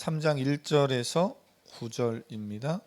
3장 1절에서 9절입니다.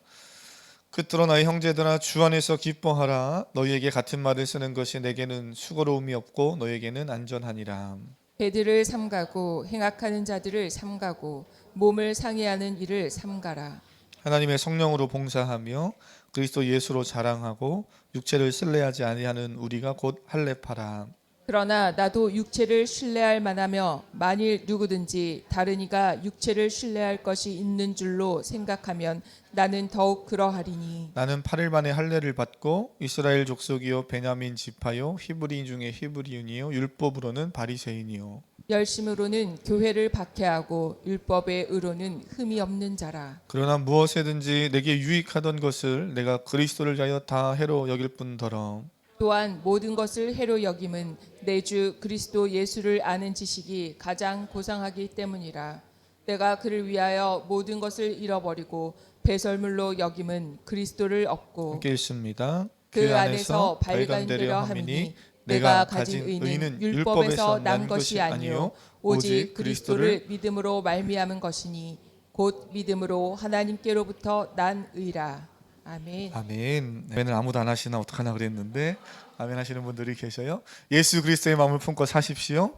그때로 나의 형제들아 주 안에서 기뻐하라. 너희에게 같은 말을 쓰는 것이 내게는 수고로움이 없고 너희에게는 안전하니라. 배들을 삼가고 행악하는 자들을 삼가고 몸을 상해하는 일을 삼가라. 하나님의 성령으로 봉사하며 그리스도 예수로 자랑하고 육체를 신뢰하지 아니하는 우리가 곧 할례파라. 그러나 나도 육체를 신뢰할 만하며 만일 누구든지 다른 이가 육체를 신뢰할 것이 있는 줄로 생각하면 나는 더욱 그러하리니 나는 8일 만에 할례를 받고 이스라엘 족속이요 베냐민 지파요 히브리인 중에 히브리인이요 율법으로는 바리새인이요. 열심으로는 교회를 박해하고 율법의 의로는 흠이 없는 자라. 그러나 무엇이든지 내게 유익하던 것을 내가 그리스도를 위하여 다 해로 여길 뿐더러 또한 모든 것을 해로 여김은 내 주 그리스도 예수를 아는 지식이 가장 고상하기 때문이라. 내가 그를 위하여 모든 것을 잃어버리고 배설물로 여김은 그리스도를 얻고 함께 읽습니다. 그 안에서 발견되려 함이니 내가 가진 의는 율법에서 난 것이 아니요 오직 그리스도를 믿음으로 말미암은 것이니 곧 믿음으로 하나님께로부터 난 의라. 아멘. 아멘. 아멘을 아무도 안 하시나 어떡하나 그랬는데 아멘 하시는 분들이 계셔요. 예수 그리스도의 마음을 품고 사십시오.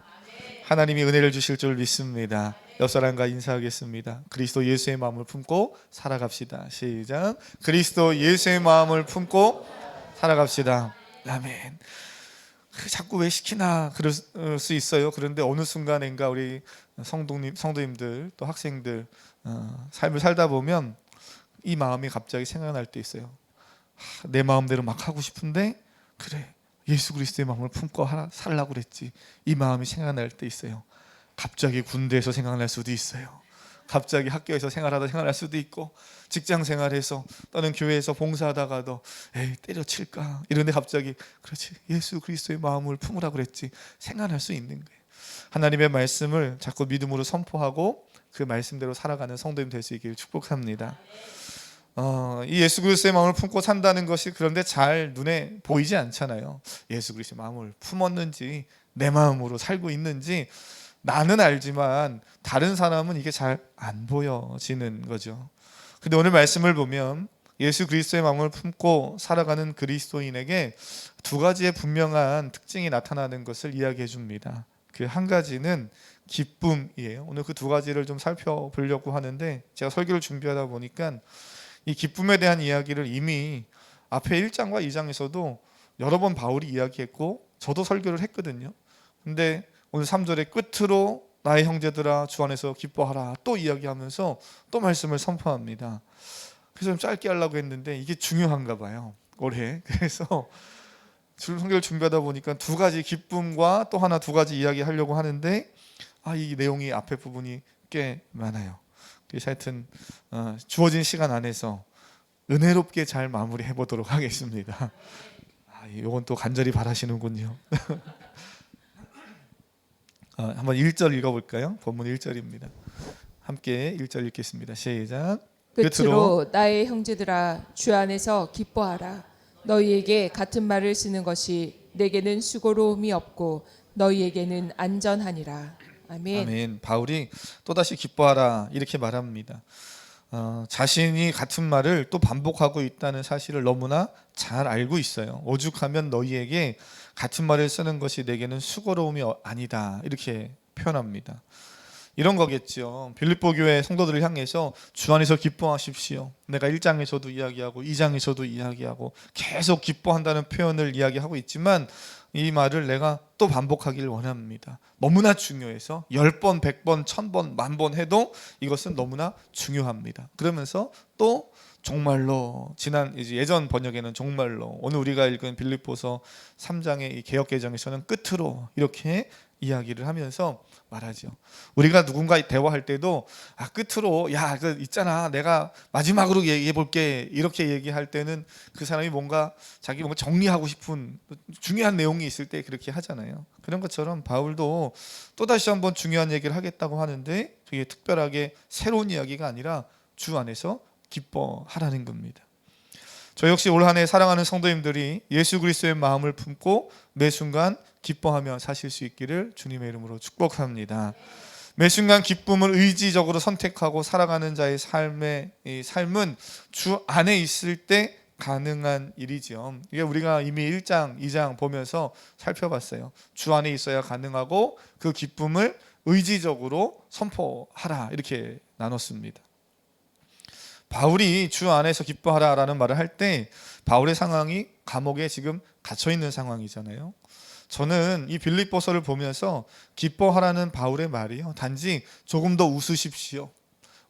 하나님이 은혜를 주실 줄 믿습니다. 옆 사람과 인사하겠습니다. 그리스도 예수의 마음을 품고 살아갑시다. 시작. 그리스도 예수의 마음을 품고 살아갑시다. 아멘. 자꾸 왜 시키나 그럴 수 있어요. 그런데 어느 순간인가 우리 성도님들 또 학생들 삶을 살다 보면 이 마음이 갑자기 생각날 때 있어요. 내 마음대로 막 하고 싶은데 그래 예수 그리스도의 마음을 품고 살라고 그랬지. 이 마음이 생각날 때 있어요. 갑자기 군대에서 생각날 수도 있어요. 갑자기 학교에서 생활하다 생각날 수도 있고 직장 생활에서 또는 교회에서 봉사하다가도 에이 때려칠까 이런데 갑자기 그렇지 예수 그리스도의 마음을 품으라고 그랬지 생각날 수 있는 거예요. 하나님의 말씀을 자꾸 믿음으로 선포하고 그 말씀대로 살아가는 성도님 될 수 있기를 축복합니다. 이 예수 그리스도의 마음을 품고 산다는 것이 그런데 잘 눈에 보이지 않잖아요. 예수 그리스도의 마음을 품었는지 내 마음으로 살고 있는지 나는 알지만 다른 사람은 이게 잘 안 보여지는 거죠. 근데 오늘 말씀을 보면 예수 그리스도의 마음을 품고 살아가는 그리스도인에게 두 가지의 분명한 특징이 나타나는 것을 이야기해 줍니다. 그 한 가지는 기쁨이에요. 오늘 그 두 가지를 좀 살펴보려고 하는데 제가 설교를 준비하다 보니까 이 기쁨에 대한 이야기를 이미 앞에 1장과 2장에서도 여러 번 바울이 이야기했고 저도 설교를 했거든요. 근데 오늘 3절의 끝으로 나의 형제들아 주 안에서 기뻐하라 또 이야기하면서 또 말씀을 선포합니다. 그래서 좀 짧게 하려고 했는데 이게 중요한가 봐요. 올해. 그래서 설교를 준비하다 보니까 두 가지 기쁨과 또 하나 두 가지 이야기하려고 하는데 이 내용이 앞에 부분이 꽤 많아요. 그래서 하여튼 주어진 시간 안에서 은혜롭게 잘 마무리해 보도록 하겠습니다. 이건 또 간절히 바라시는군요. 한번 1절 읽어볼까요? 본문 1절입니다. 함께 1절 읽겠습니다. 시작. 끝으로 나의 형제들아 주 안에서 기뻐하라. 너희에게 같은 말을 쓰는 것이 내게는 수고로움이 없고 너희에게는 안전하니라. 아멘. 아멘. 바울이 또다시 기뻐하라 이렇게 말합니다. 자신이 같은 말을 또 반복하고 있다는 사실을 너무나 잘 알고 있어요. 오죽하면 너희에게 같은 말을 쓰는 것이 내게는 수고로움이 아니다 이렇게 표현합니다. 이런 거겠죠. 빌립보 교회 성도들을 향해서 주 안에서 기뻐하십시오. 내가 1장에서도 이야기하고 2장에서도 이야기하고 계속 기뻐한다는 표현을 이야기하고 있지만 이 말을 내가 또 반복하기를 원합니다. 너무나 중요해서 10번, 100번, 1000번, 10,000번 해도 이것은 너무나 중요합니다. 그러면서 또 정말로 예전 번역에는 정말로 오늘 우리가 읽은 빌립보서 3장의 이 개역 개정에서는 끝으로 이렇게 이야기를 하면서 말하죠. 우리가 누군가 대화할 때도 끝으로 그 있잖아 내가 마지막으로 얘기해 볼게 이렇게 얘기할 때는 그 사람이 자기 뭔가 정리하고 싶은 중요한 내용이 있을 때 그렇게 하잖아요. 그런 것처럼 바울도 또다시 한번 중요한 얘기를 하겠다고 하는데 그게 특별하게 새로운 이야기가 아니라 주 안에서 기뻐하라는 겁니다. 저 역시 올 한 해 사랑하는 성도님들이 예수 그리스도의 마음을 품고 매 순간 기뻐하며 사실 수 있기를 주님의 이름으로 축복합니다. 매 순간 기쁨을 의지적으로 선택하고 살아가는 자의 삶은 주 안에 있을 때 가능한 일이죠. 이게 우리가 이미 1장, 2장 보면서 살펴봤어요. 주 안에 있어야 가능하고 그 기쁨을 의지적으로 선포하라 이렇게 나눴습니다. 바울이 주 안에서 기뻐하라라는 말을 할 때 바울의 상황이 감옥에 지금 갇혀 있는 상황이잖아요. 저는 이 빌립보서를 보면서 기뻐하라는 바울의 말이요, 단지 조금 더 웃으십시오,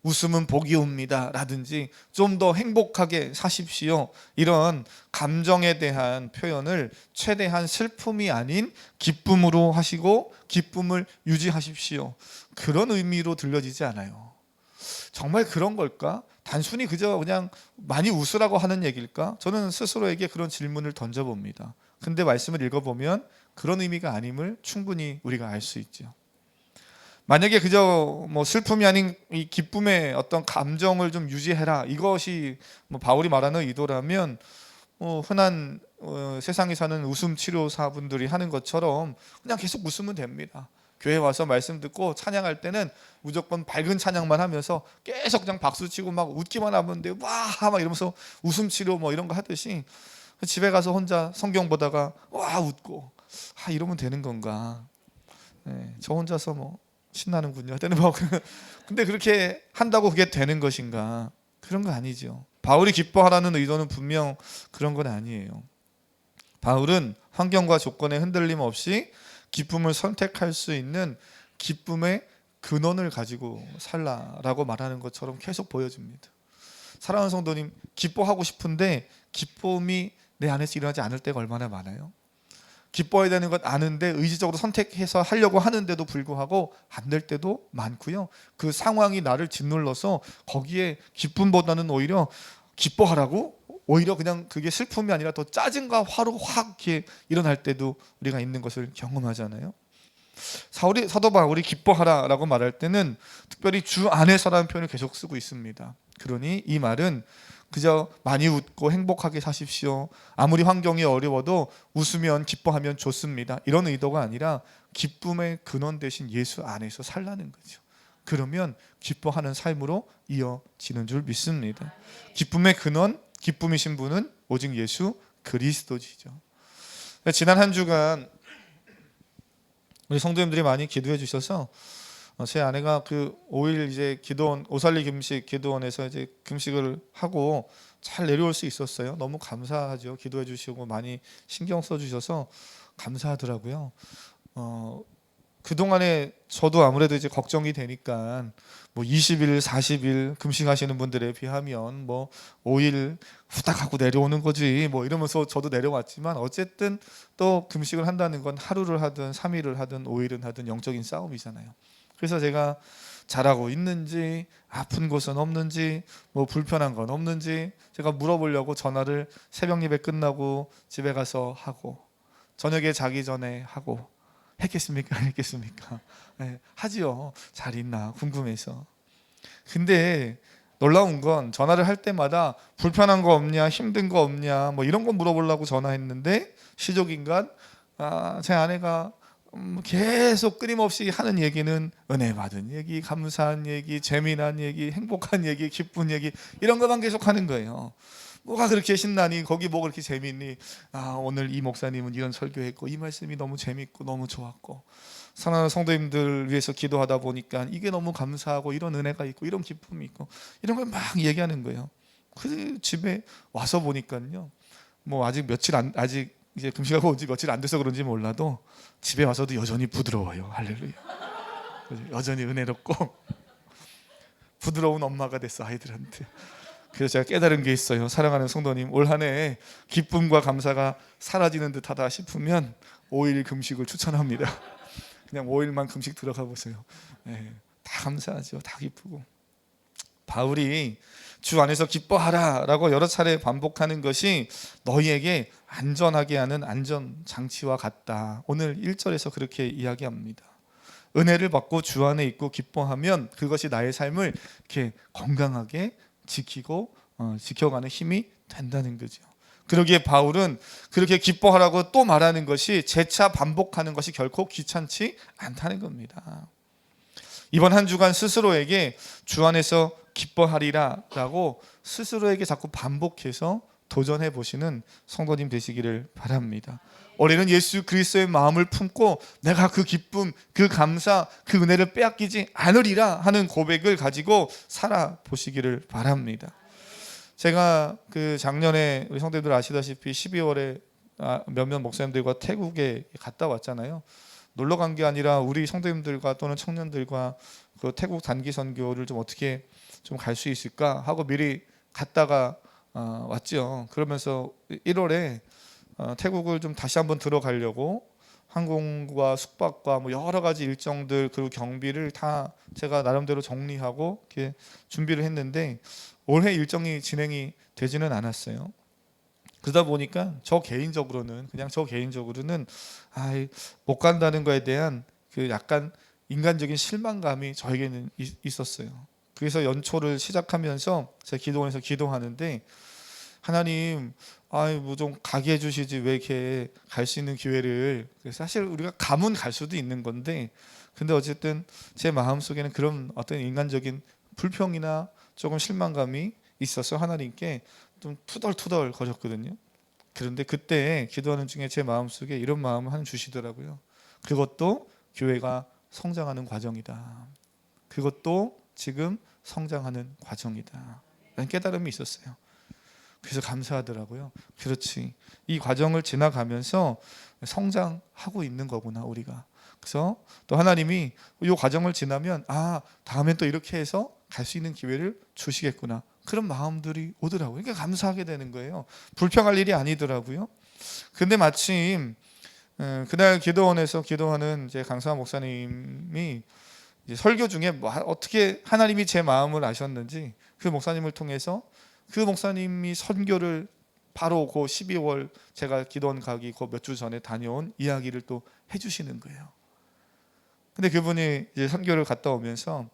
웃음은 복이 옵니다 라든지 좀 더 행복하게 사십시오, 이런 감정에 대한 표현을 최대한 슬픔이 아닌 기쁨으로 하시고 기쁨을 유지하십시오, 그런 의미로 들려지지 않아요. 정말 그런 걸까? 단순히 그냥 많이 웃으라고 하는 얘기일까? 저는 스스로에게 그런 질문을 던져봅니다. 근데 말씀을 읽어보면 그런 의미가 아님을 충분히 우리가 알 수 있죠. 만약에 그저 슬픔이 아닌 이 기쁨의 어떤 감정을 좀 유지해라, 이것이 바울이 말하는 의도라면 흔한 세상에 사는 웃음 치료사분들이 하는 것처럼 그냥 계속 웃으면 됩니다. 교회 와서 말씀 듣고 찬양할 때는 무조건 밝은 찬양만 하면서 계속 그냥 박수치고 막 웃기만 하면 돼요. 와 막 이러면서 웃음 치료 이런 거 하듯이 집에 가서 혼자 성경 보다가 와 웃고 이러면 되는 건가? 네, 저 혼자서 신나는군요. 근데 그렇게 한다고 그게 되는 것인가? 그런 거 아니죠. 바울이 기뻐하라는 의도는 분명 그런 건 아니에요. 바울은 환경과 조건에 흔들림 없이 기쁨을 선택할 수 있는 기쁨의 근원을 가지고 살라라고 말하는 것처럼 계속 보여집니다. 사랑하는 성도님, 기뻐하고 싶은데 기쁨이 내 안에서 일어나지 않을 때가 얼마나 많아요. 기뻐해야 되는 것 아는데 의지적으로 선택해서 하려고 하는데도 불구하고 안 될 때도 많고요. 그 상황이 나를 짓눌러서 거기에 기쁨보다는 오히려 기뻐하라고, 오히려 그냥 그게 슬픔이 아니라 더 짜증과 화로 확 이렇게 일어날 때도 우리가 있는 것을 경험하잖아요. 사도 바울이 기뻐하라라고 말할 때는 특별히 주 안에서라는 표현을 계속 쓰고 있습니다. 그러니 이 말은 그저 많이 웃고 행복하게 사십시오, 아무리 환경이 어려워도 웃으면 기뻐하면 좋습니다, 이런 의도가 아니라 기쁨의 근원 대신 예수 안에서 살라는 거죠. 그러면 기뻐하는 삶으로 이어지는 줄 믿습니다. 기쁨의 근원, 기쁨이신 분은 오직 예수 그리스도지죠. 지난 한 주간 우리 성도님들이 많이 기도해 주셔서 제 아내가 그 5일 이제 기도원, 오살리 금식 기도원에서 이제 금식을 하고 잘 내려올 수 있었어요. 너무 감사하죠. 기도해 주시고 많이 신경 써 주셔서 감사하더라고요. 그동안에 저도 아무래도 이제 걱정이 되니까 20일, 40일 금식하시는 분들에 비하면 5일 후딱 하고 내려오는 거지 이러면서 저도 내려왔지만, 어쨌든 또 금식을 한다는 건 하루를 하든 3일을 하든 5일은 하든 영적인 싸움이잖아요. 그래서 제가 잘하고 있는지, 아픈 곳은 없는지, 불편한 건 없는지 제가 물어보려고 전화를 새벽 예배 끝나고 집에 가서 하고 저녁에 자기 전에 하고 했겠습니까? 안 했겠습니까? 네, 하지요. 잘 있나 궁금해서. 근데 놀라운 건 전화를 할 때마다 불편한 거 없냐, 힘든 거 없냐 이런 거 물어보려고 전화했는데 시족인간 제 아내가 계속 끊임없이 하는 얘기는 은혜 받은 얘기, 감사한 얘기, 재미난 얘기, 행복한 얘기, 기쁜 얘기, 이런 것만 계속 하는 거예요. 뭐가 그렇게 신나니, 거기 뭐가 그렇게 재밌니, 오늘 이 목사님은 이런 설교했고 이 말씀이 너무 재밌고 너무 좋았고, 사랑하는 성도님들 위해서 기도하다 보니까 이게 너무 감사하고 이런 은혜가 있고 이런 기쁨이 있고 이런 걸 막 얘기하는 거예요. 그 집에 와서 보니까요, 아직 이제 금식하고 온 지 며칠 안 돼서 그런지 몰라도 집에 와서도 여전히 부드러워요. 할렐루야. 여전히 은혜롭고 부드러운 엄마가 됐어, 아이들한테. 그래서 제가 깨달은 게 있어요. 사랑하는 성도님, 올 한 해 기쁨과 감사가 사라지는 듯하다 싶으면 5일 금식을 추천합니다. 그냥 5일만 금식 들어가 보세요. 네, 다 감사하죠. 다 기쁘고. 바울이 주 안에서 기뻐하라 라고 여러 차례 반복하는 것이 너희에게 안전하게 하는 안전장치와 같다. 오늘 1절에서 그렇게 이야기합니다. 은혜를 받고 주 안에 있고 기뻐하면 그것이 나의 삶을 이렇게 건강하게 지키고 지켜가는 힘이 된다는 거죠. 그러기에 바울은 그렇게 기뻐하라고 또 말하는 것이 재차 반복하는 것이 결코 귀찮지 않다는 겁니다. 이번 한 주간 스스로에게 주 안에서 기뻐하리라 라고 스스로에게 자꾸 반복해서 도전해 보시는 성도님 되시기를 바랍니다. 올해는 예수 그리스도의 마음을 품고 내가 그 기쁨, 그 감사, 그 은혜를 빼앗기지 않으리라 하는 고백을 가지고 살아보시기를 바랍니다. 제가 그 작년에 우리 성도님들 아시다시피 12월에 몇몇 목사님들과 태국에 갔다 왔잖아요. 놀러 간 게 아니라 우리 성도님들과 또는 청년들과 그 태국 단기 선교를 좀 어떻게 좀 갈 수 있을까 하고 미리 갔다가 왔죠. 그러면서 1월에 태국을 좀 다시 한번 들어가려고 항공과 숙박과 뭐 여러 가지 일정들 그리고 경비를 다 제가 나름대로 정리하고 이렇게 준비를 했는데 올해 일정이 진행이 되지는 않았어요. 그러다 보니까 저 개인적으로는 못 간다는 거에 대한 그 약간 인간적인 실망감이 저에게는 있었어요. 그래서 연초를 시작하면서 제가 기도원에서 기도하는데 하나님, 뭐 좀 가게 해주시지 왜 이렇게 갈 수 있는 기회를. 사실 우리가 가면 갈 수도 있는 건데, 근데 어쨌든 제 마음 속에는 그런 어떤 인간적인 불평이나 조금 실망감이 있어서 하나님께 좀 투덜투덜 거렸거든요. 그런데 그때 기도하는 중에 제 마음 속에 이런 마음을 하나 주시더라고요. 그것도 교회가 성장하는 과정이다. 그것도 지금 성장하는 과정이다. 라는 깨달음이 있었어요. 그래서 감사하더라고요. 그렇지. 이 과정을 지나가면서 성장하고 있는 거구나, 우리가. 그래서 또 하나님이 이 과정을 지나면 다음엔 또 이렇게 해서 갈 수 있는 기회를 주시겠구나. 그런 마음들이 오더라고요. 그러니까 감사하게 되는 거예요. 불평할 일이 아니더라고요. 근데 마침 그날 기도원에서 기도하는 이제 강사 목사님이 이제 설교 중에 어떻게 하나님이 제 마음을 아셨는지 그 목사님을 통해서 그 목사님이 선교를 바로 그 12월 제가 기도원 가기 그 몇 주 전에 다녀온 이야기를 또 해주시는 거예요. 근데 그분이 이제 선교를 갔다 오면서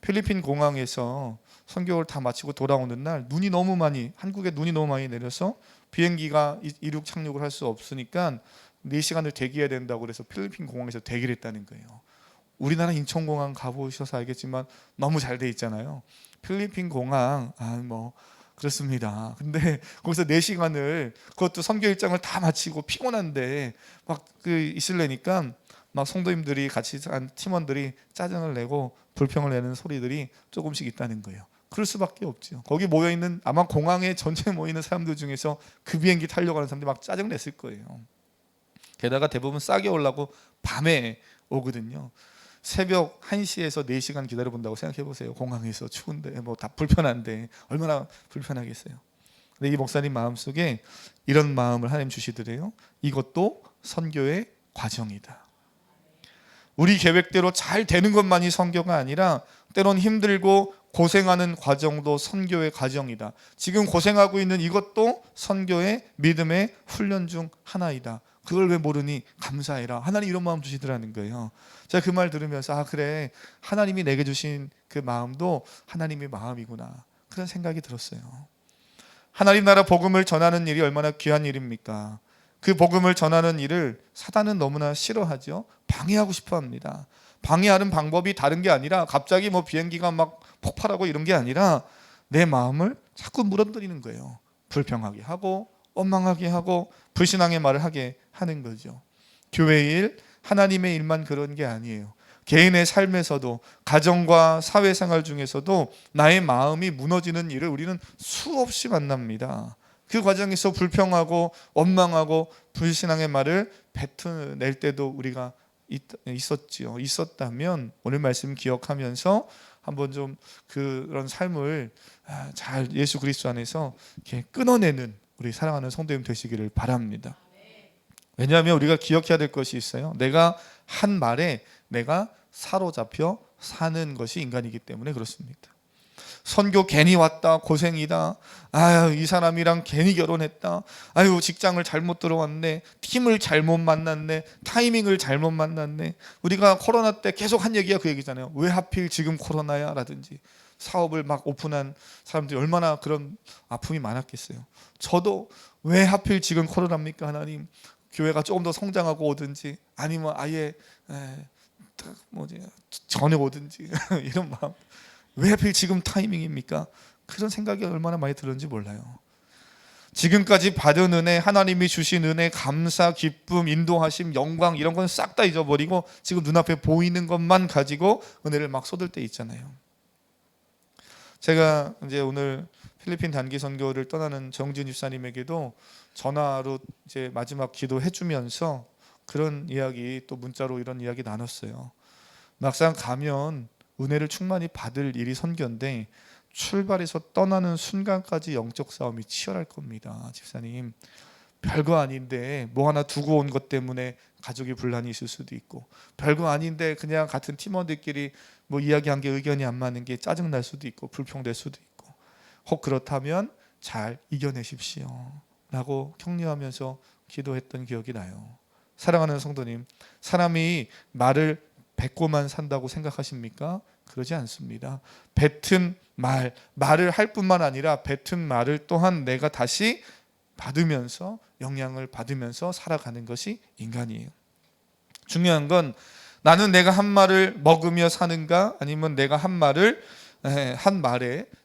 필리핀 공항에서 선교를 다 마치고 돌아오는 날 한국에 눈이 너무 많이 내려서 비행기가 이륙 착륙을 할 수 없으니까 4시간을 대기해야 된다고 그래서 필리핀 공항에서 대기를 했다는 거예요. 우리나라 인천공항 가보셔서 알겠지만 너무 잘 돼 있잖아요. 필리핀 공항 뭐 그렇습니다. 근데 거기서 4시간을 그것도 선교 일정을 다 마치고 피곤한데 막 있으려니까 막 성도님들이 같이 한 팀원들이 짜증을 내고 불평을 내는 소리들이 조금씩 있다는 거예요. 그럴 수밖에 없죠. 거기 모여있는 아마 공항에 전체에 모이는 사람들 중에서 그 비행기 타려고 하는 사람들이 막 짜증 냈을 거예요. 게다가 대부분 싸게 오려고 밤에 오거든요. 새벽 1시에서 4시간 기다려본다고 생각해보세요. 공항에서 추운데 뭐 다 불편한데 얼마나 불편하겠어요. 근데 이 목사님 마음속에 이런 마음을 하나님 주시더래요. 이것도 선교의 과정이다. 우리 계획대로 잘 되는 것만이 선교가 아니라 때론 힘들고 고생하는 과정도 선교의 과정이다. 지금 고생하고 있는 이것도 선교의 믿음의 훈련 중 하나이다. 그걸 왜 모르니 감사해라. 하나님 이런 마음 주시더라는 거예요. 제가 그 말 들으면서 그래, 하나님이 내게 주신 그 마음도 하나님의 마음이구나, 그런 생각이 들었어요. 하나님 나라 복음을 전하는 일이 얼마나 귀한 일입니까? 그 복음을 전하는 일을 사단은 너무나 싫어하죠. 방해하고 싶어 합니다. 방해하는 방법이 다른 게 아니라 갑자기 뭐 비행기가 막 폭발하고 이런 게 아니라 내 마음을 자꾸 물어뜯는 거예요. 불평하게 하고 원망하게 하고 불신앙의 말을 하게 하는 거죠. 교회의 일, 하나님의 일만 그런 게 아니에요. 개인의 삶에서도, 가정과 사회생활 중에서도 나의 마음이 무너지는 일을 우리는 수없이 만납니다. 그 과정에서 불평하고 원망하고 불신앙의 말을 뱉어낼 때도 우리가 있었다면 오늘 말씀 기억하면서 한번 좀 그런 삶을 잘 예수 그리스도 안에서 이렇게 끊어내는 우리 사랑하는 성도님 되시기를 바랍니다. 왜냐하면 우리가 기억해야 될 것이 있어요. 내가 한 말에 내가 사로잡혀 사는 것이 인간이기 때문에 그렇습니다. 선교 괜히 왔다, 고생이다. 이 사람이랑 괜히 결혼했다. 직장을 잘못 들어왔네. 팀을 잘못 만났네. 타이밍을 잘못 만났네. 우리가 코로나 때 계속 한 얘기가 그 얘기잖아요. 왜 하필 지금 코로나야? 라든지 사업을 막 오픈한 사람들이 얼마나 그런 아픔이 많았겠어요. 저도 왜 하필 지금 코로나입니까? 하나님, 교회가 조금 더 성장하고 오든지 아니면 아예 뭐지 전에 오든지 이런 마음. 왜 하필 지금 타이밍입니까? 그런 생각이 얼마나 많이 들었는지 몰라요. 지금까지 받은 은혜, 하나님이 주신 은혜, 감사, 기쁨, 인도하심, 영광 이런 건 싹 다 잊어버리고 지금 눈앞에 보이는 것만 가지고 은혜를 막 쏟을 때 있잖아요. 제가 이제 오늘 필리핀 단기 선교를 떠나는 정진 집사님에게도 전화로 이제 마지막 기도해 주면서 그런 이야기, 또 문자로 이런 이야기 나눴어요. 막상 가면 은혜를 충만히 받을 일이 선교인데 출발해서 떠나는 순간까지 영적 싸움이 치열할 겁니다. 집사님, 별거 아닌데 뭐 하나 두고 온 것 때문에 가족이 분란이 있을 수도 있고, 별거 아닌데 그냥 같은 팀원들끼리 뭐 이야기한 게 의견이 안 맞는 게 짜증 날 수도 있고 불평될 수도 있고, 혹 그렇다면 잘 이겨내십시오 라고 격려하면서 기도했던 기억이 나요. 사랑하는 성도님, 사람이 말을 뱉고만 산다고 생각하십니까? 그러지 않습니다. 뱉은 말을 할 뿐만 아니라 뱉은 말을 또한 내가 다시 받으면서 영향을 받으면서 살아가는 것이 인간이에요. 중요한 건 나는 내가 한 말을 먹으며 사는가, 아니면 내가 한 말에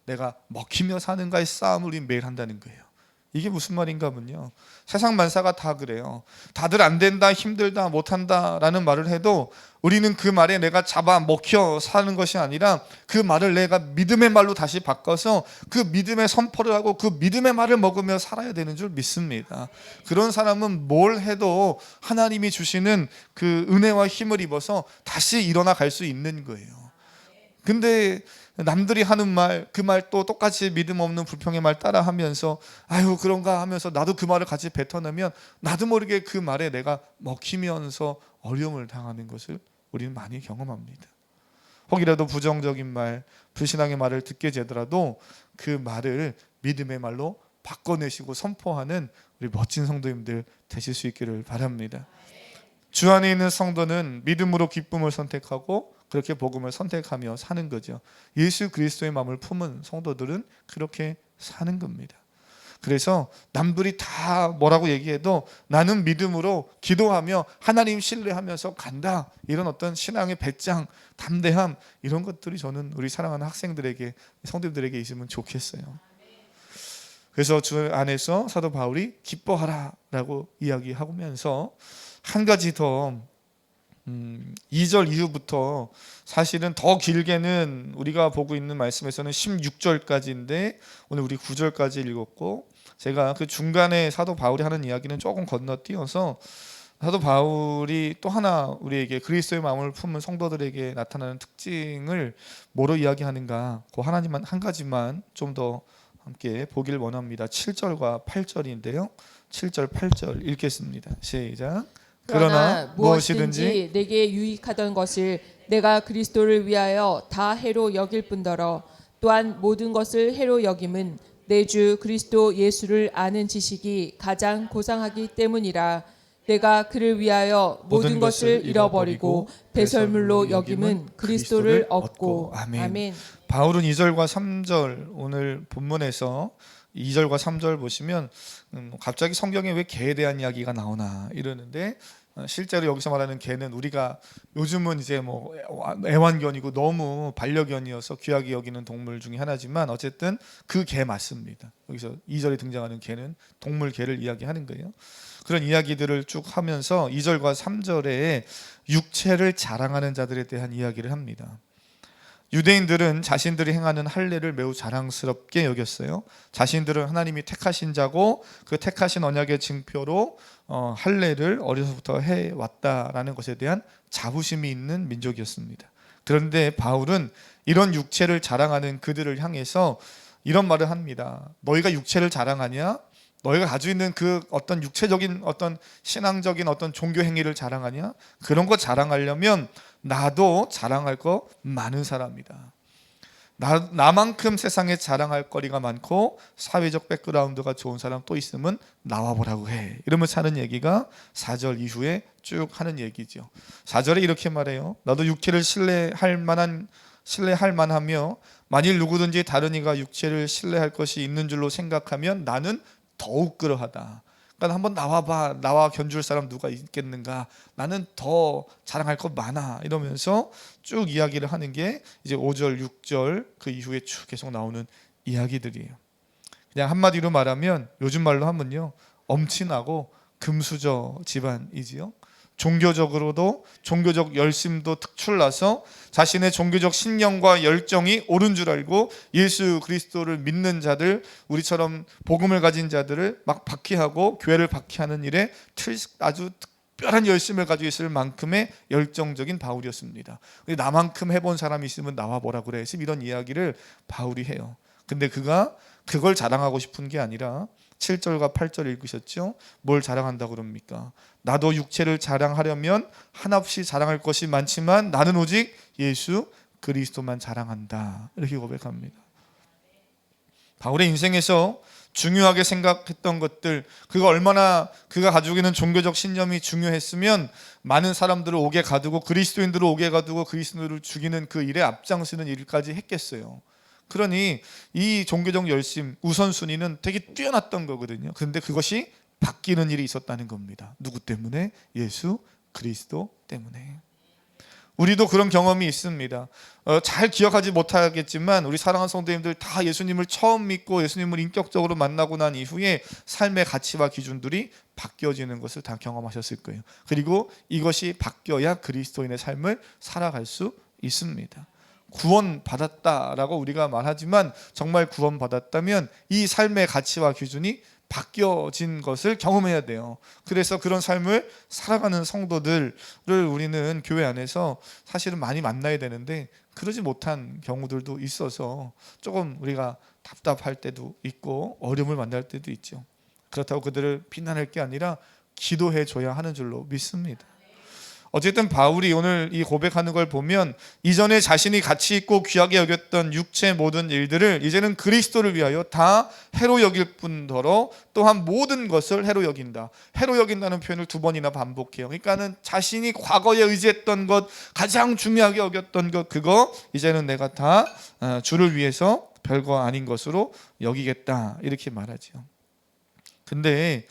내가 먹히며 사는가의 싸움을 우리 매일 한다는 거예요. 이게 무슨 말인가 하면요, 세상 만사가 다 그래요. 다들 안 된다, 힘들다, 못한다 라는 말을 해도 우리는 그 말에 내가 잡아 먹혀 사는 것이 아니라 그 말을 내가 믿음의 말로 다시 바꿔서 그 믿음의 선포를 하고 그 믿음의 말을 먹으며 살아야 되는 줄 믿습니다. 그런 사람은 뭘 해도 하나님이 주시는 그 은혜와 힘을 입어서 다시 일어나 갈 수 있는 거예요. 근데 남들이 하는 말, 그 말 또 똑같이 믿음 없는 불평의 말 따라 하면서 아유 그런가 하면서 나도 그 말을 같이 뱉어내면 나도 모르게 그 말에 내가 먹히면서 어려움을 당하는 것을 우리는 많이 경험합니다. 혹이라도 부정적인 말, 불신앙의 말을 듣게 되더라도 그 말을 믿음의 말로 바꿔내시고 선포하는 우리 멋진 성도님들 되실 수 있기를 바랍니다. 주 안에 있는 성도는 믿음으로 기쁨을 선택하고 그렇게 복음을 선택하며 사는 거죠. 예수 그리스도의 마음을 품은 성도들은 그렇게 사는 겁니다. 그래서 남들이 다 뭐라고 얘기해도 나는 믿음으로 기도하며 하나님 신뢰하면서 간다, 이런 어떤 신앙의 배짱, 담대함, 이런 것들이 저는 우리 사랑하는 학생들에게, 성도들에게 있으면 좋겠어요. 그래서 주 안에서 사도 바울이 기뻐하라 라고 이야기하면서 한 가지 더 2절 이후부터, 사실은 더 길게는 우리가 보고 있는 말씀에서는 16절까지인데 오늘 우리 9절까지 읽었고, 제가 그 중간에 사도 바울이 하는 이야기는 조금 건너뛰어서 사도 바울이 또 하나 우리에게 그리스도의 마음을 품은 성도들에게 나타나는 특징을 뭐로 이야기하는가, 그 하나님만 한 가지만 좀 더 함께 보길 원합니다. 7절과 8절인데요 7절 8절 읽겠습니다. 시작. 그러나 무엇이든지 내게 유익하던 것을 내가 그리스도를 위하여 다 해로 여길 뿐더러 또한 모든 것을 해로 여김은 내 주 그리스도 예수를 아는 지식이 가장 고상하기 때문이라. 내가 그를 위하여 모든 것을 잃어버리고 배설물로 여김은 그리스도를 얻고. 아멘. 바울은 2절과 3절, 오늘 본문에서 2절과 3절 보시면 갑자기 성경에 왜 개에 대한 이야기가 나오나 이러는데, 실제로 여기서 말하는 개는 우리가 요즘은 이제 뭐 애완견이고 너무 반려견이어서 귀하게 여기는 동물 중에 하나지만 어쨌든 그 개 맞습니다. 여기서 2절에 등장하는 개는 동물 개를 이야기하는 거예요. 그런 이야기들을 쭉 하면서 2절과 3절에 육체를 자랑하는 자들에 대한 이야기를 합니다. 유대인들은 자신들이 행하는 할례를 매우 자랑스럽게 여겼어요. 자신들은 하나님이 택하신 자고 그 택하신 언약의 증표로 할례를 어려서부터 해왔다라는 것에 대한 자부심이 있는 민족이었습니다. 그런데 바울은 이런 육체를 자랑하는 그들을 향해서 이런 말을 합니다. 너희가 육체를 자랑하냐? 너희가 가지고 있는 그 어떤 육체적인 어떤 신앙적인 어떤 종교 행위를 자랑하냐? 그런 거 자랑하려면 나도 자랑할 거 많은 사람이다. 나만큼 세상에 자랑할 거리가 많고 사회적 백그라운드가 좋은 사람 또 있으면 나와보라고 해. 이러면서 하는 얘기가 4절 이후에 쭉 하는 얘기죠. 4절에 이렇게 말해요. 너도 육체를 신뢰할 만하며 만일 누구든지 다른 이가 육체를 신뢰할 것이 있는 줄로 생각하면 나는 더욱 그러하다. 그러니까 한번 나와봐. 나와 견줄 사람 누가 있겠는가? 나는 더 자랑할 것 많아. 이러면서 쭉 이야기를 하는 게 이제 5절, 6절 그 이후에 쭉 계속 나오는 이야기들이에요. 그냥 한마디로 말하면 요즘 말로 하면요, 엄친하고 금수저 집안이지요. 종교적으로도 종교적 열심도 특출나서 자신의 종교적 신념과 열정이 옳은 줄 알고 예수 그리스도를 믿는 자들, 우리처럼 복음을 가진 자들을 막 박해하고 교회를 박해하는 일에 아주 특별한 열심을 가지고 있을 만큼의 열정적인 바울이었습니다. 나만큼 해본 사람이 있으면 나와 보라 그래. 지금 이런 이야기를 바울이 해요. 근데 그가 그걸 자랑하고 싶은 게 아니라 7절과 8절 읽으셨죠? 뭘 자랑한다고 그럽니까? 나도 육체를 자랑하려면 한없이 자랑할 것이 많지만 나는 오직 예수 그리스도만 자랑한다. 이렇게 고백합니다. 바울의 인생에서 중요하게 생각했던 것들, 그가 얼마나 그가 가지고 있는 종교적 신념이 중요했으면 많은 사람들을 옥에 가두고 그리스도인들을 옥에 가두고 그리스도를 죽이는 그 일에 앞장서는 일까지 했겠어요. 그러니 이 종교적 열심, 우선순위는 되게 뛰어났던 거거든요. 그런데 그것이 바뀌는 일이 있었다는 겁니다. 누구 때문에? 예수 그리스도 때문에. 우리도 그런 경험이 있습니다. 잘 기억하지 못하겠지만 우리 사랑하는 성도님들 다 예수님을 처음 믿고 예수님을 인격적으로 만나고 난 이후에 삶의 가치와 기준들이 바뀌어지는 것을 다 경험하셨을 거예요. 그리고 이것이 바뀌어야 그리스도인의 삶을 살아갈 수 있습니다. 구원받았다라고 우리가 말하지만 정말 구원받았다면 이 삶의 가치와 기준이 바뀌어진 것을 경험해야 돼요. 그래서 그런 삶을 살아가는 성도들을 우리는 교회 안에서 사실은 많이 만나야 되는데 그러지 못한 경우들도 있어서 조금 우리가 답답할 때도 있고 어려움을 만날 때도 있죠. 그렇다고 그들을 비난할 게 아니라 기도해 줘야 하는 줄로 믿습니다. 어쨌든 바울이 오늘 이 고백하는 걸 보면 이전에 자신이 가치 있고 귀하게 여겼던 육체의 모든 일들을 이제는 그리스도를 위하여 다 해로 여길 뿐더러 또한 모든 것을 해로 여긴다. 해로 여긴다는 표현을 2번이나 반복해요. 그러니까는 자신이 과거에 의지했던 것, 가장 중요하게 여겼던 것, 그거 이제는 내가 다 주를 위해서 별거 아닌 것으로 여기겠다, 이렇게 말하죠. 근데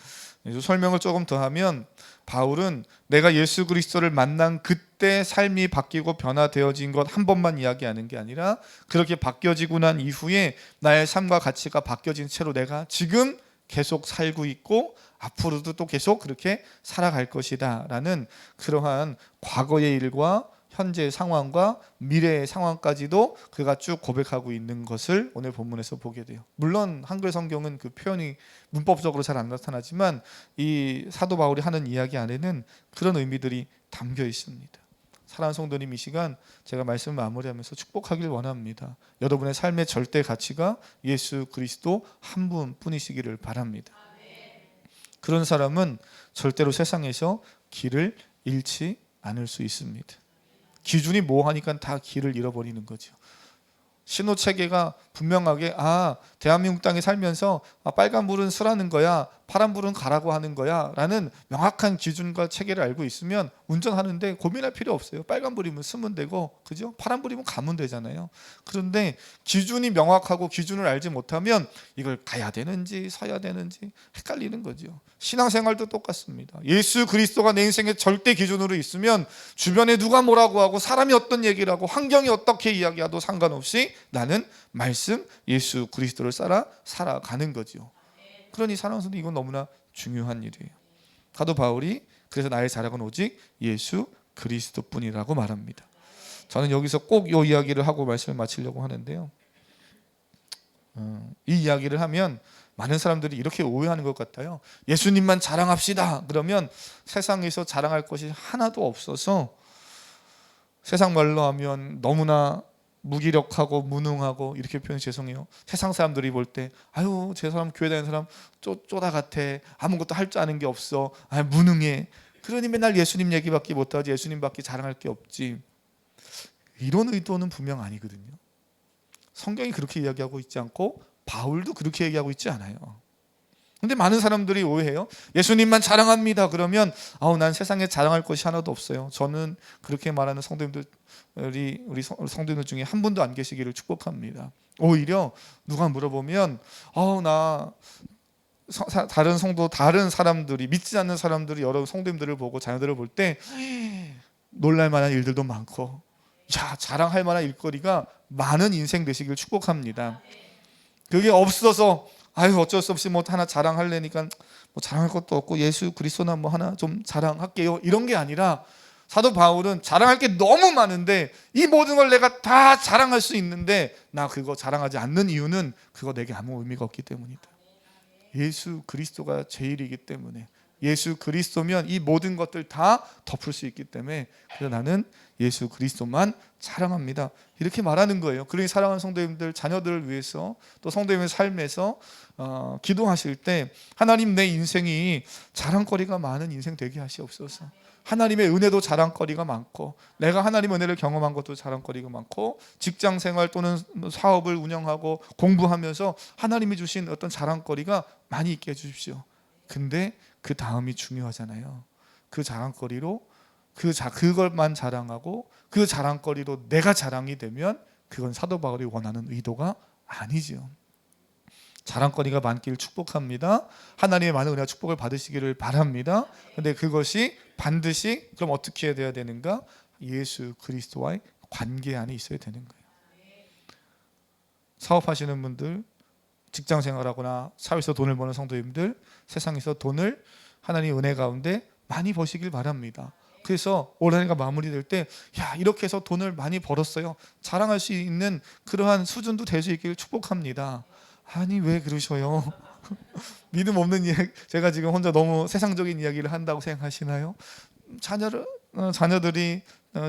설명을 조금 더 하면 바울은 내가 예수 그리스도를 만난 그때 삶이 바뀌고 변화되어진 것 한 번만 이야기하는 게 아니라 그렇게 바뀌어지고 난 이후에 나의 삶과 가치가 바뀌어진 채로 내가 지금 계속 살고 있고 앞으로도 또 계속 그렇게 살아갈 것이다 라는 그러한 과거의 일과 현재의 상황과 미래의 상황까지도 그가 쭉 고백하고 있는 것을 오늘 본문에서 보게 돼요. 물론 한글 성경은 그 표현이 문법적으로 잘 안 나타나지만 이 사도 바울이 하는 이야기 안에는 그런 의미들이 담겨 있습니다. 사랑하는 성도님, 이 시간 제가 말씀을 마무리하면서 축복하길 원합니다. 여러분의 삶의 절대 가치가 예수 그리스도 한 분뿐이시기를 바랍니다. 그런 사람은 절대로 세상에서 길을 잃지 않을 수 있습니다. 기준이 뭐하니까 다 길을 잃어버리는 거죠. 신호체계가 분명하게 대한민국 땅에 살면서 빨간불은 서라는 거야, 파란불은 가라고 하는 거야 라는 명확한 기준과 체계를 알고 있으면 운전하는데 고민할 필요 없어요. 빨간불이면 쓰면 되고, 그죠? 파란불이면 가면 되잖아요. 그런데 기준이 명확하고 기준을 알지 못하면 이걸 가야 되는지 서야 되는지 헷갈리는 거죠. 신앙생활도 똑같습니다. 예수 그리스도가 내 인생의 절대 기준으로 있으면 주변에 누가 뭐라고 하고 사람이 어떤 얘기를 하고 환경이 어떻게 이야기해도 상관없이 나는 말씀 예수 그리스도를 살아가는 거죠. 그러니 사랑하는 성도, 이건 너무나 중요한 일이에요. 사도 바울이 그래서 나의 자랑은 오직 예수 그리스도뿐이라고 말합니다. 저는 여기서 꼭 이 이야기를 하고 말씀을 마치려고 하는데요. 이 이야기를 하면 많은 사람들이 이렇게 오해하는 것 같아요. 예수님만 자랑합시다. 그러면 세상에서 자랑할 것이 하나도 없어서 세상 말로 하면 너무나 무기력하고 무능하고, 이렇게 표현 죄송해요. 세상 사람들이 볼 때 아유 저 사람 교회 다니는 사람 쪼다 같아, 아무것도 할 줄 아는 게 없어, 무능해, 그러니 맨날 예수님 얘기밖에 못하지, 예수님밖에 자랑할 게 없지, 이런 의도는 분명 아니거든요. 성경이 그렇게 이야기하고 있지 않고 바울도 그렇게 얘기하고 있지 않아요. 근데 많은 사람들이 오해해요. 예수님만 자랑합니다. 그러면 난 세상에 자랑할 것이 하나도 없어요. 저는 그렇게 말하는 성도님들이 우리 성도님들 중에 한 분도 안 계시기를 축복합니다. 오히려 누가 물어보면 나 다른 성도, 다른 사람들이, 믿지 않는 사람들이 여러 성도님들을 보고 자녀들을 볼 때 놀랄 만한 일들도 많고, 야, 자랑할 만한 일거리가 많은 인생 되시길 축복합니다. 그게 없어서 아유 어쩔 수 없이 뭐 하나 자랑하려니까 뭐 자랑할 것도 없고 예수 그리스도나 뭐 하나 좀 자랑할게요, 이런 게 아니라, 사도 바울은 자랑할 게 너무 많은데 이 모든 걸 내가 다 자랑할 수 있는데 나 그거 자랑하지 않는 이유는 그거 내게 아무 의미가 없기 때문이다. 예수 그리스도가 제일이기 때문에, 예수 그리스도면 이 모든 것들 다 덮을 수 있기 때문에, 그래서 나는 예수 그리스도만 자랑합니다, 이렇게 말하는 거예요. 그러니 사랑하는 성도님들, 자녀들을 위해서 또 성도님의 삶에서 기도하실 때 하나님, 내 인생이 자랑거리가 많은 인생 되게 하시옵소서. 하나님의 은혜도 자랑거리가 많고, 내가 하나님의 은혜를 경험한 것도 자랑거리가 많고, 직장생활 또는 사업을 운영하고 공부하면서 하나님이 주신 어떤 자랑거리가 많이 있게 해주십시오. 근데 그 다음이 중요하잖아요. 그 자랑거리로 그것만 자랑하고 그 자랑거리로 내가 자랑이 되면 그건 사도 바울이 원하는 의도가 아니죠. 자랑거리가 많기를 축복합니다. 하나님의 많은 은혜와 축복을 받으시기를 바랍니다. 근데 그것이 반드시 그럼 어떻게 해야 되는가? 예수 그리스도와의 관계 안에 있어야 되는 거예요. 사업하시는 분들, 직장생활하거나 사회에서 돈을 버는 성도님들, 세상에서 돈을 하나님의 은혜 가운데 많이 버시길 바랍니다. 그래서 올 한해가 마무리될 때, 야, 이렇게 해서 돈을 많이 벌었어요, 자랑할 수 있는 그러한 수준도 될 수 있기를 축복합니다. 아니 왜 그러셔요? 믿음 없는 이야기, 제가 지금 혼자 너무 세상적인 이야기를 한다고 생각하시나요? 자녀들이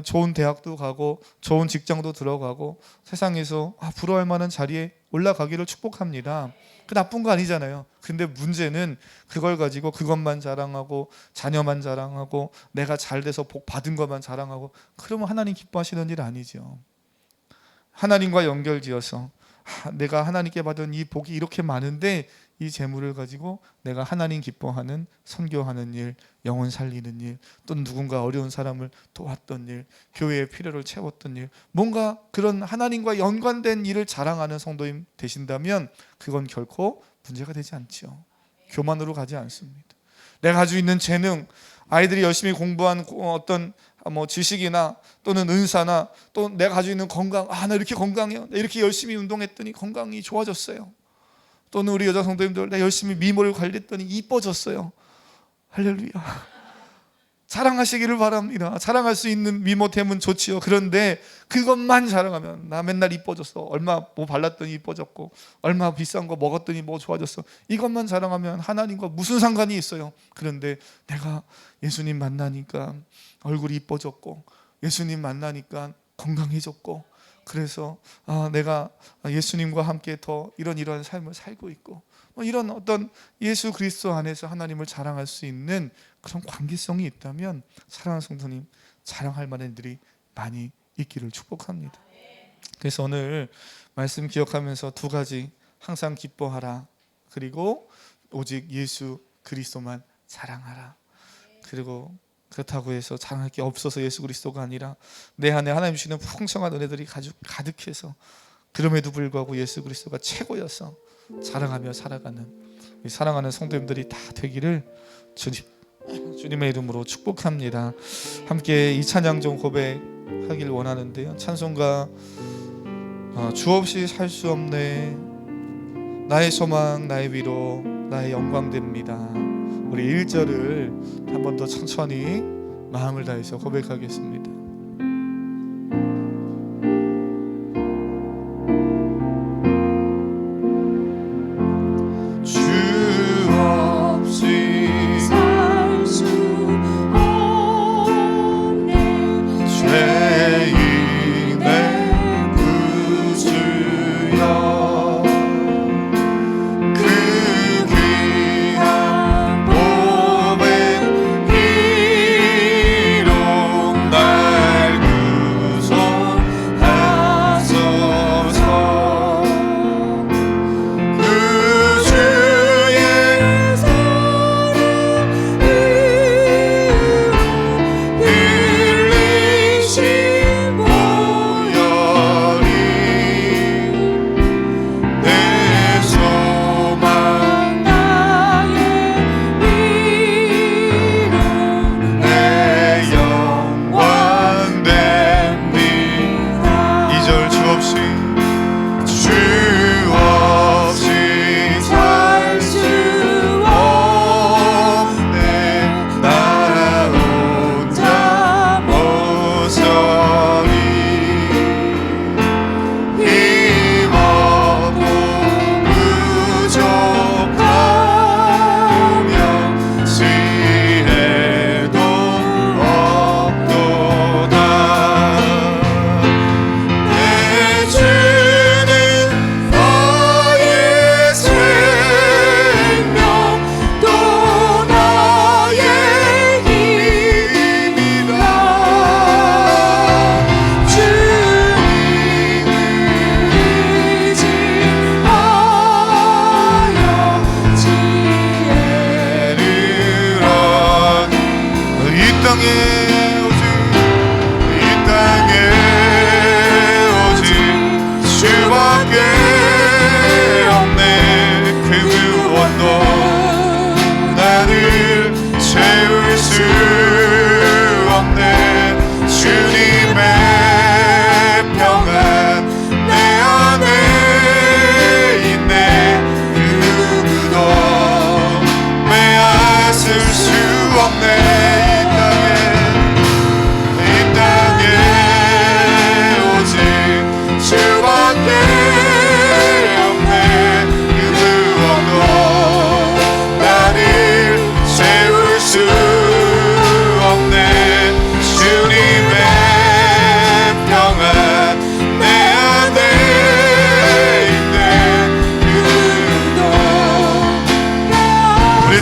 좋은 대학도 가고 좋은 직장도 들어가고 세상에서 부러워할 만한 자리에 올라가기를 축복합니다. 그 나쁜 거 아니잖아요. 근데 문제는 그걸 가지고 그것만 자랑하고 자녀만 자랑하고 내가 잘 돼서 복 받은 것만 자랑하고, 그러면 하나님 기뻐하시는 일 아니죠. 하나님과 연결지어서 내가 하나님께 받은 이 복이 이렇게 많은데 이 재물을 가지고 내가 하나님 기뻐하는 선교하는 일, 영혼 살리는 일, 또 누군가 어려운 사람을 도왔던 일, 교회의 필요를 채웠던 일, 뭔가 그런 하나님과 연관된 일을 자랑하는 성도님 되신다면 그건 결코 문제가 되지 않죠. 교만으로 가지 않습니다. 내가 가지고 있는 재능, 아이들이 열심히 공부한 어떤 지식이나 또는 은사나 또 내가 가지고 있는 건강, 나 이렇게 건강해요, 나 이렇게 열심히 운동했더니 건강이 좋아졌어요. 또는 우리 여자 성도님들, 내가 열심히 미모를 관리했더니 이뻐졌어요. 할렐루야. 자랑하시기를 바랍니다. 자랑할 수 있는 미모템은 좋지요. 그런데 그것만 자랑하면, 나 맨날 이뻐졌어, 얼마 뭐 발랐더니 이뻐졌고 얼마 비싼 거 먹었더니 뭐 좋아졌어, 이것만 자랑하면 하나님과 무슨 상관이 있어요? 그런데 내가 예수님 만나니까 얼굴이 이뻐졌고 예수님 만나니까 건강해졌고, 그래서 내가 예수님과 함께 더 이런 삶을 살고 있고, 이런 어떤 예수 그리스도 안에서 하나님을 자랑할 수 있는 그런 관계성이 있다면 사랑하는 성도님, 자랑할 만한 일들이 많이 있기를 축복합니다. 그래서 오늘 말씀 기억하면서 두 가지, 항상 기뻐하라, 그리고 오직 예수 그리스도만 자랑하라. 그리고 그렇다고 해서 자랑할 게 없어서 예수 그리스도가 아니라 내 안에 하나님 주시는 풍성한 은혜들이 가득해서 그럼에도 불구하고 예수 그리스도가 최고여서 자랑하며 살아가는 우리 사랑하는 성도님들이 다 되기를 주님의 이름으로 축복합니다. 함께 이 찬양 좀 고백하길 원하는데요. 찬송가 주 없이 살 수 없네, 나의 소망 나의 위로 나의 영광 됩니다. 우리 1절을 한 번 더 천천히 마음을 다해서 고백하겠습니다. 나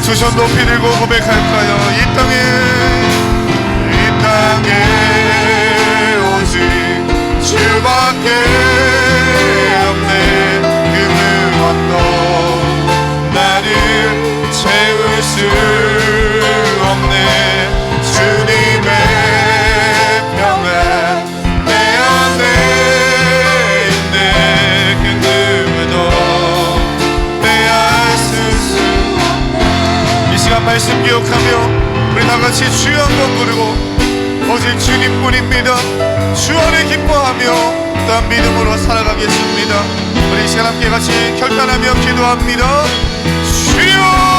두 손 높이 들고 고백할까요? 이 땅에 오직 주밖에 없네. 그 무엇도 나를 채울 수 없네. 주님의 평안 내 안에 있네. 그 누구도 빼앗을 수 없네. 이 시간 말씀 기억하며 우리 다같이 주여 한번 부르고 오직 주님뿐입니다. 주 안에 기뻐하며 또한 믿음으로 살아가겠습니다. 우리 이 시간 함께 같이 결단하며 기도합니다. 주여